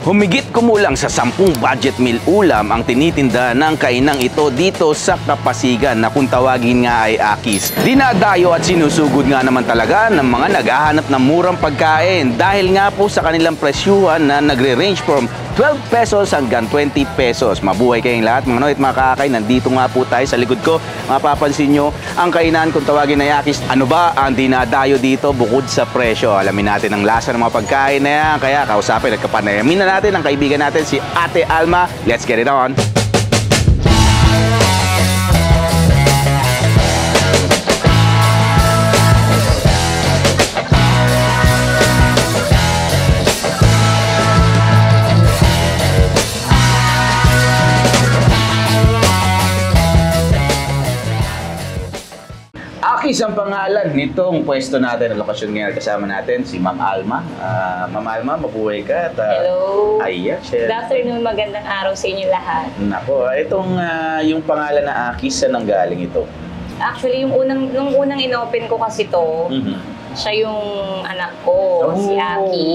Humigit kumulang sa 10 budget meal ulam ang tinitinda ng kainang ito dito sa Kapasigan na kung tawagin nga ay Akis. Dinadayo at sinusugod nga naman talaga ng mga naghahanap ng murang pagkain dahil nga po sa kanilang presyuhan na nagre-range from 12 pesos hanggang 20 pesos. Mabuhay kayong lahat mga noit, mga kakay. Nandito nga po tayo sa likod ko. Mapapansin nyo ang kainan kung tawagin ay Akis. Ano ba ang dinadayo dito bukod sa presyo? Alamin natin ang lasa ng mga pagkain na yan. Kaya kausapin at kapanayamin na natin ang kaibigan natin si Ate Alma. Let's get it on! Akis ang pangalan nitong pwesto natin, ang lokasyon ngayon. Kasama natin si Ma'am Alma. Ma'am Alma, mabuhay ka. Hello. Ayan, share. Good afternoon, magandang araw sa inyo lahat. Nako, itong yung pangalan na Akis, saan ang galing ito? Actually, nung unang inopen ko kasi to, siya yung anak ko, si Aki.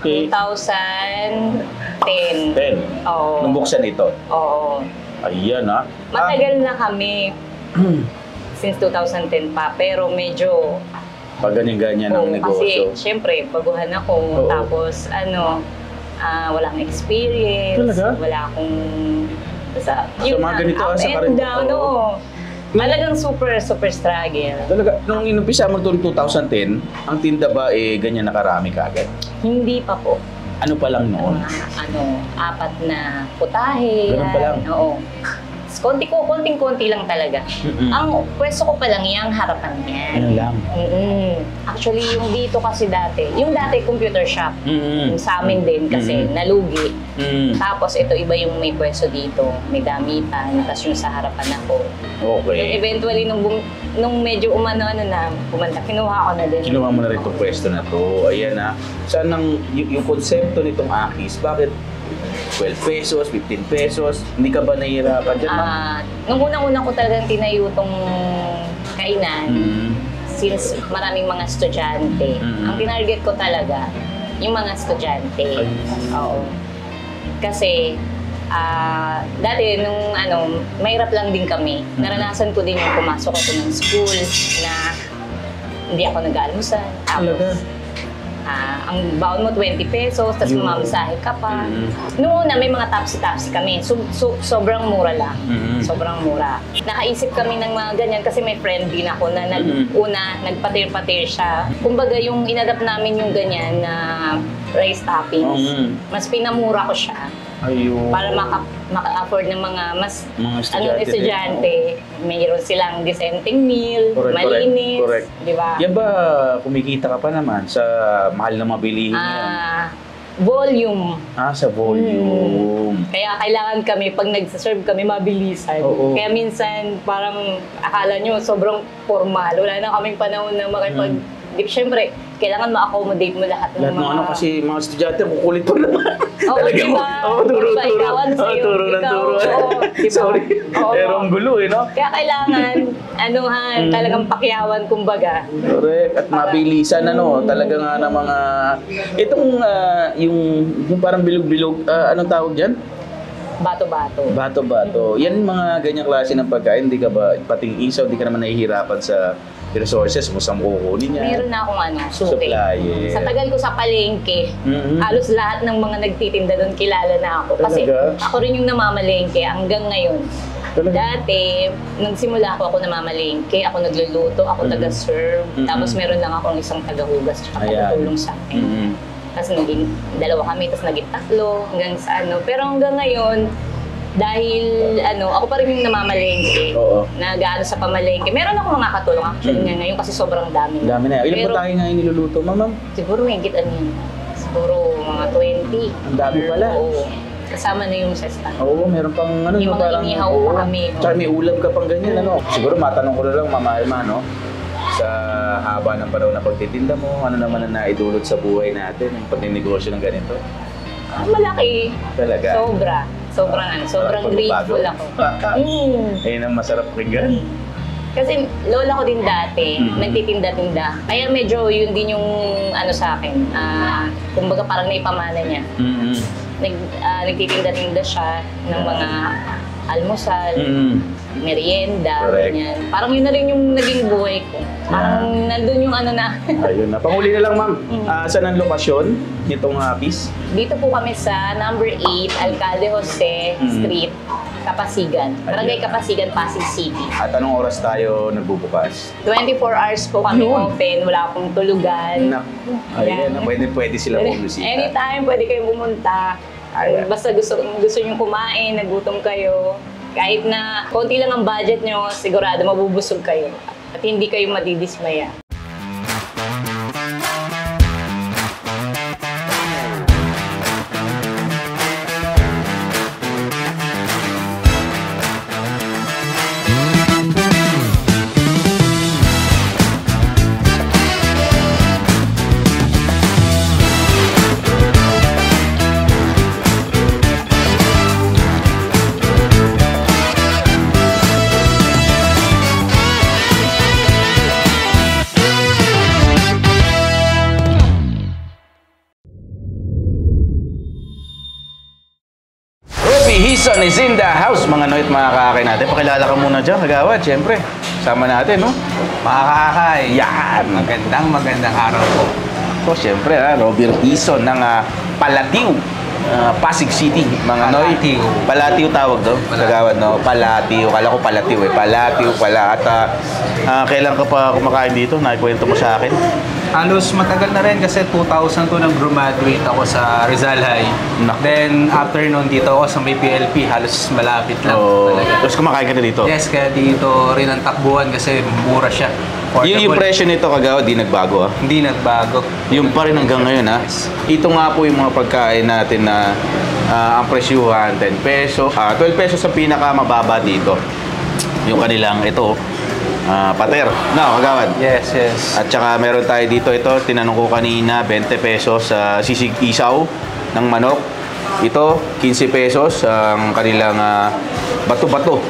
Okay. 2010. 10. Oo. Nung buksan ito? Oo. Ayan, ha? Matagal na kami. Since 2010 pa, pero medyo Pag ganyan-ganyan ang negosyo. kasi syempre baguhan ako, tapos walang experience, Talaga? wala akong mga ganito, up sa and karin- down, oo. Talagang super struggle. Talaga, nung inumpisa mo ito 2010, ang tinda ba ganyan nakarami kaagad? Hindi pa po. Ano pa lang noon? Apat na putahe. Ganun pa lang? Oo. Konting-konti lang talaga. Ang pwesto ko pa lang yung harapan niya. Ano lang? Actually, yung dito kasi yung dati computer shop, yung sa amin din kasi nalugi. Tapos ito iba yung may pwesto dito, may damitan, tapos yung sa harapan ako. Okay. Yung eventually, nung medyo pumunta, kinuha ko na din. Kinuha mo na rin itong pwesto na to. Ayan na. Saan yung konsepto nitong Akis? Bakit 12 pesos, 15 pesos? Hindi ka ba nahihirapan dyan, ma'am? Nung unang-una ko talagang tinayo itong kainan, since maraming mga estudyante, ang tinarget ko talaga, yung mga estudyante. Oo. Kasi, dati nung mahirap lang din kami. Naranasan ko din yung pumasok ako ng school na hindi ako nag-aalmusal. Talaga? Ang baon mo 20 pesos, tapos mamasahe ka pa. Noong una, may mga tapsi-tapsi kami. Sobrang mura lang. Sobrang mura. Nakaisip kami ng mga ganyan kasi may friend din ako na nagpatir-patir siya. Kumbaga, yung inadapt namin yung ganyan na rice toppings, mas pinamura ko siya. Ayun. Para maka-afford ng mga estudyante. Mayroon silang disenteng meal, malinis. Correct. Di ba? Yan ba, kumikita ka pa naman sa mahal na mabilihin yan? Volume. Sa volume. Kaya kailangan kami, pag nagsaserve kami, mabilisan. Oo. Kaya minsan, parang akala nyo, sobrang formal. Wala na kaming panahon na Siyempre, kailangan ma-accommodate mo lahat ng mga... kasi mga estudyante, kukulit pa naman. Oo, diba? Turo ng turo. Sorry. Pero ang gulo no? Kaya kailangan, talagang pakyawan, kumbaga. Correct. At mabilisan, talaga nga ng mga... Itong, yung parang bilog-bilog, anong tawag dyan? Bato-bato. Bato-bato. Yan mga ganyang klase ng pagkain, hindi ka ba, pating isaw, hindi ka naman nahihirapan sa resources mo sa kukunin niya? Meron na akong suki. Supplier. Sa tagal ko sa palengke, halos lahat ng mga nagtitinda doon kilala na ako. Kasi ako rin yung namamalengke hanggang ngayon. Dati, nagsimula ako namamalengke, ako nagluluto, ako taga-serve. Tapos meron lang akong isang taga-hugas at tutulong sa akin. Tapos naging dalawa kami, tapos naging tatlo, hanggang sa Pero hanggang ngayon, dahil ako pa rin yung namamalengke, nag-aano sa pamalengke. Meron ako mga katulong actually ngayon kasi sobrang dami. Dami na. Ilan po tayo ngayon niluluto, ma'am? Siguro may siguro mga 20. Ang dami pala. Oo. Kasama na yung sesta. Oo, meron pang yung mga inihaw pa kami. Tsaka may ulam ka pang ganyan, Siguro matanong ko na lang, Mama Alma, sa haba ng panahon na pagtitinda mo, ano naman ang naidulot sa buhay natin, yung pagninegosyo ng ganito? Malaki. Talaga? Sobrang grateful ako. Ayun ang masarap ringgan. Kasi lola ko din dati, nagtitinda-tinda. Kaya medyo yun din yung sa akin. Kumbaga parang naipamana niya. nagtitinda-tinda siya ng mga almusal, merienda, Correct. ganyan. Parang yun na rin yung naging buhay ko. Parang nandun yung ano na. Ayun na. Panghuli na lang, ma'am. Saan ang lokasyon nitong piece? Dito po kami sa number 8, Alcalde Jose Street, Kapasigan. Barangay Kapasigan, Pasig City. At anong oras tayo nagbubukas? 24 hours po kami open, wala pong tulugan. Naku. Ayan. Pwede sila bumisita. Anytime, pwede kayo pumunta. Ayan. Basta gusto nyo kumain, nagutom kayo. Kahit na konti lang ang budget nyo, sigurado mabubusog kayo. At hindi kayo madidismaya. Hison is in the house, mga Noit, mga kakay natin. Pakilala ka muna dyan, kagawad, syempre. Sama natin, no? Mga kakay, Yan! magandang araw po. So, syempre, Robert Hison ng Palatiw, Pasig City, mga Noy. Palatiw. Palatiw tawag do, kagawad, no? Palatiw. Kala ko Palatiw, Palatiw pala. At kailan ka pa kumakain dito? Naikwento mo sa akin. Halos matagal na rin kasi 2002 nang graduate ako sa Rizal High. Naku. Then after nun dito ako sa may PLP, halos malapit lang Oh, talaga. tapos kumakain ka na dito? Yes, kaya dito rin ang takbuhan kasi mura siya. Yung presyo nito, kagawad, di nagbago, Hindi nagbago. Yung pa rin hanggang ngayon, ha? Ito nga po yung mga pagkain natin na ang presyuhan, 10 peso, 12 pesos ang pinakamababa dito. Yung kanilang ito, pater. No, kagawad. Yes, yes. At saka meron tayo dito, ito, tinanong ko kanina, 20 pesos sa sisig isaw ng manok. Ito, 15 pesos ang kanilang bato-bato.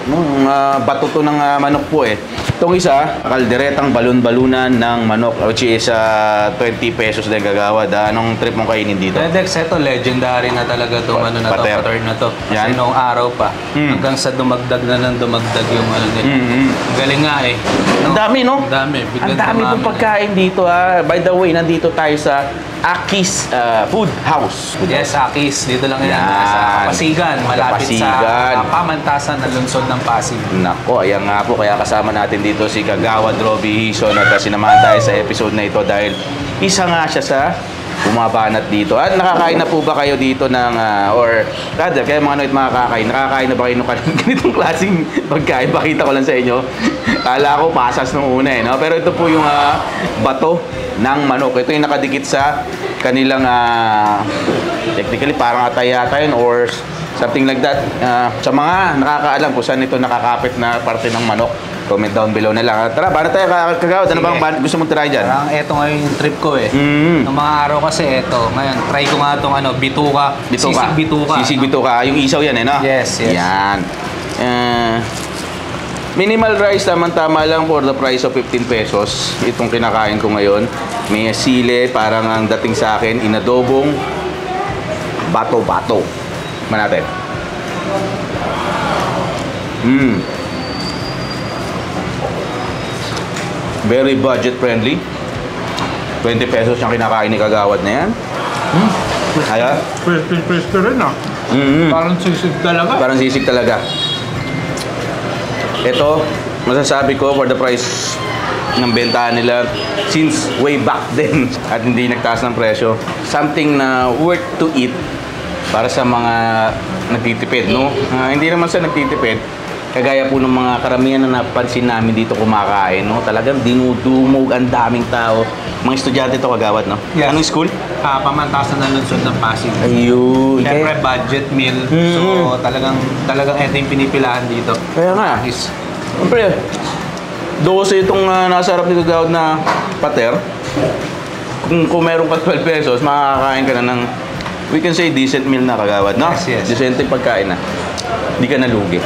Bato to ng manok po eh. Itong isa, kalderetang balon-balunan ng manok, which is 20 pesos din, kagawad. Anong trip mong kainin dito? Dex, ito legendary na talaga itong ano na to, Pater. pattern na to. Yan. Kasi noong araw pa, hanggang sa dumagdag na ng dumagdag yung ano nila. Ang galing nga eh. Ang dami, no? Ang dami. Ang dami pong pagkain dito, By the way, nandito tayo sa Aki's Food House. Yes, Akis. Dito lang yan. Yan. Sa Kapasigan. Malapit Kapasigan. sa pamantasan ng lungsod ng Pasig. Nako, ayan nga po. Kaya kasama natin dito si Kagawad Robbie Hison at sinamahan tayo sa episode na ito dahil isa nga siya sa bumabanat dito. At nakakain na po ba kayo dito ng, or rather, kaya mga Noit, mga kakain, nakakain na ba kayo ng ganitong klaseng pagkain? Pakita ko lang sa inyo. Kala ko pasas nung una eh, no? Pero ito po yung bato ng manok. Ito yung nakadikit sa kanilang, technically parang atay-atay or something like that. Sa mga nakakaalam kung saan ito nakakapit na parte ng manok, comment down below na lang. Tara, bana tayo, Kagawad. Ano bang gusto mong try dyan? Parang eto ngayon yung trip ko eh. Noong mga araw kasi eto. Ngayon, try ko nga itong bituka. Sisig bituka. Sisig bituka. Yung isaw yan eh, no? Yes, yes. Yan. Minimal rice, tama-tama lang for the price of 15 pesos. Itong kinakain ko ngayon. May sile, parang ang dating sa akin, inadobong bato-bato. Natin. Very budget friendly. 20 pesos yung kinakain ni Kagawad na yan. Kaya? Pwesto rin Parang sisig talaga. Parang sisig talaga. Ito, masasabi ko for the price ng bentahan nila since way back then at hindi nagtaas ng presyo. Something na worth to eat para sa mga nagtitipid, no? Hindi naman sa nagtitipid, kagaya po ng mga karamihan na napansin namin dito kumakain, no? Talagang dinudumog ang daming tao. Mga estudyante ito, Kagawad, no? Yes. Anong school? Pamantasan ng lungsod ng Pasig. Ayun. Siyempre, budget meal. So, talagang ito yung pinipilahan dito. Kaya nga. Siyempre, 12 itong nasa harap ni Kagawad na pater. Kung meron ka 12 pesos, makakakain ka na ng, we can say, decent meal na, Kagawad, no? Yes, yes. Decent yung pagkain na. Hindi ka nalugi.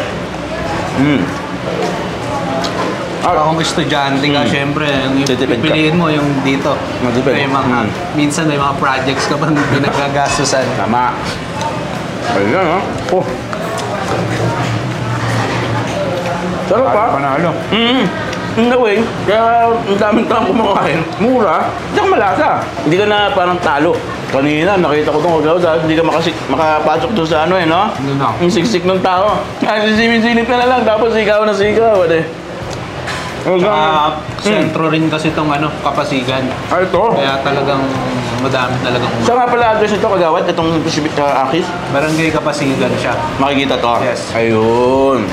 Kung estudyante ka, syempre, Titipid ka. pipiliin mo yung dito. Matipid. May mga, minsan may mga projects ka pang pinagagastusan. Tama. Ayan, ha? Oh. Sarap pa. Panalo. In the way, kaya ang daming taong kumakain, mura, hindi ka malasa. Hindi ka na parang talo. Kanina, nakita ko itong kagaw dahil hindi ka makapasok doon sa ano no? Ano na? Ang siksik ng tao. Ay, sisimip-sinip ka na lang, tapos ikaw na sigaw. Sentro rin kasi itong Kapasigan. Ay, ito. Kaya talagang madami talagang Saan nga pala address ito, kagawad? Itong Akis? Barangay Kapasigan siya. Makikita to? Yes. Ayun.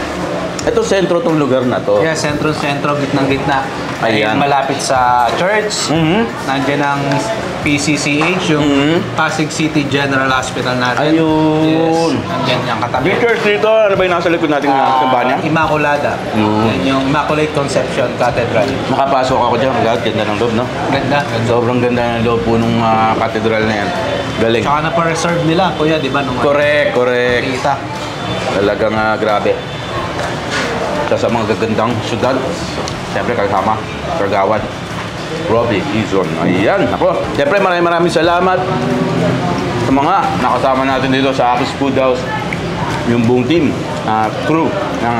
Ito, sentro tong lugar na to. Yeah, sentro, gitnang-gitna. Ay Ayan. malapit sa church. Nandiyan ang PCCH, yung Pasig City General Hospital natin. Ayun. Yes, nandiyan yung katabi. Yung church dito, ano ba yung nasa likod nating kampanya? Immaculada. Yan yung Immaculate Conception Cathedral. Makapasok ako dyan, kagawad. Ganda ng loob, no? Ganda. Sobrang ganda ng loob po nung cathedral na yan. Galing. Tsaka na pa-reserve nila, kuya, di ba? Correct. Kita. Talagang grabe. Sa mga gagandang syudad, siyempre kasama, kagawad, Robbie Hizon. Ayan, ako. Siyempre maraming salamat sa mga nakasama natin dito sa Akis Food House. Yung buong team, crew ng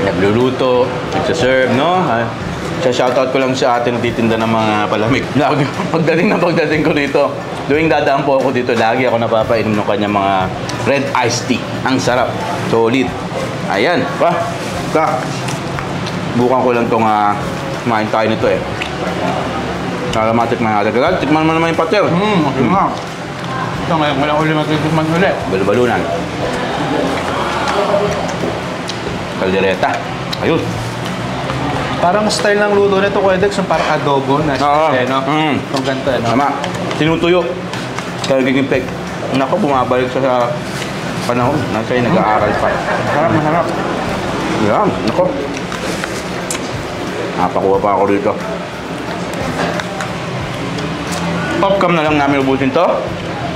nagluluto, nagsaserve, no? Shoutout ko lang sa atin nagtitinda ng mga palamig. Pagdating ko dito, tuwing dadaan po ako dito, lagi ako napapainom ng kanyang mga red iced tea. Ang sarap, solid. Ayan, bukan ko lang itong kumain tayo nito eh. Para matikman natin. Kagad, tikman mo naman yung pater. Okay nga. Ito ngayon, wala uli matitikman uli. Balubalunan. Kaldereta. Ayun. Parang style ng luto nito, Kuya Dex, yung parang adobo na siya, no? Itong ganito, no? Tama. Tinutuyo. Kaya gigimpek. Naku, bumabalik sa panahon na siya'y nag-aaral pa. Masarap. Yan, naku. Napakuha pa ako dito. Popcam na lang namin ubusin to.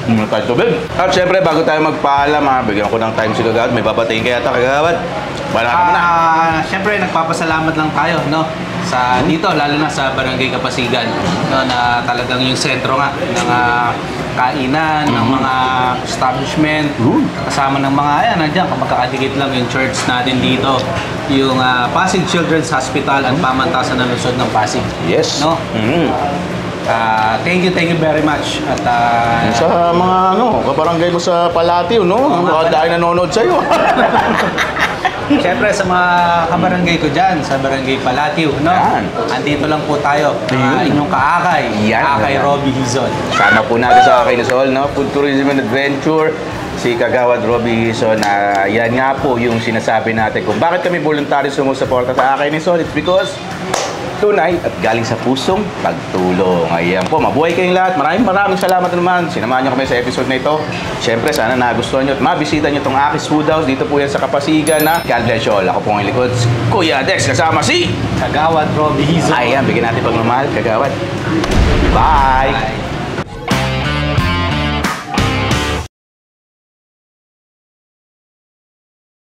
Muna tayo tubig. At syempre, bago tayo magpaalam, bigyan ko ng time si Kagawad. May babatiin kaya ito, Kagawad. Bala ka muna. Syempre, nagpapasalamat lang tayo, no? Sa dito, lalo na sa Barangay Kapasigan, no, na talagang yung sentro nga ng kainan, ng mga establishment, kasama ng mga, nandiyan, magkakadikit lang yung church natin dito, yung Pasig Children's Hospital at Pamantasan ng Lungsod ng Pasig. Yes. No? Thank you very much. At sa mga kabarangay mo sa Palatio, no? Mga dahil nanonood sa'yo. Siyempre sa mga kabarangay ko dyan, sa Barangay Palatio, no? Yan. Andito lang po tayo, inyong kaakay, Yan. Kaakay Robbie Hizon. Sama po natin sa Akay Luzon, no? Food Tourism and Adventure, si Kagawad Robbie Hizon. Yan nga po yung sinasabi natin kung bakit kami voluntary sumusuporta sa Akay Luzon. It's because tunay at galing sa pusong pagtulong. Ayan po, mabuhay kayong lahat. Maraming salamat naman. Sinamahan nyo kami sa episode na ito. Siyempre, sana nagustuhan nyo at mabisita nyo itong Akis Food House. Dito po yan sa Kapasigan na God bless you all. Ako po ang likod, Kuya Dex, kasama si Kagawad Robbie Hizon. Ayan, bigyan natin pagmamahal, Kagawad. Bye! Bye.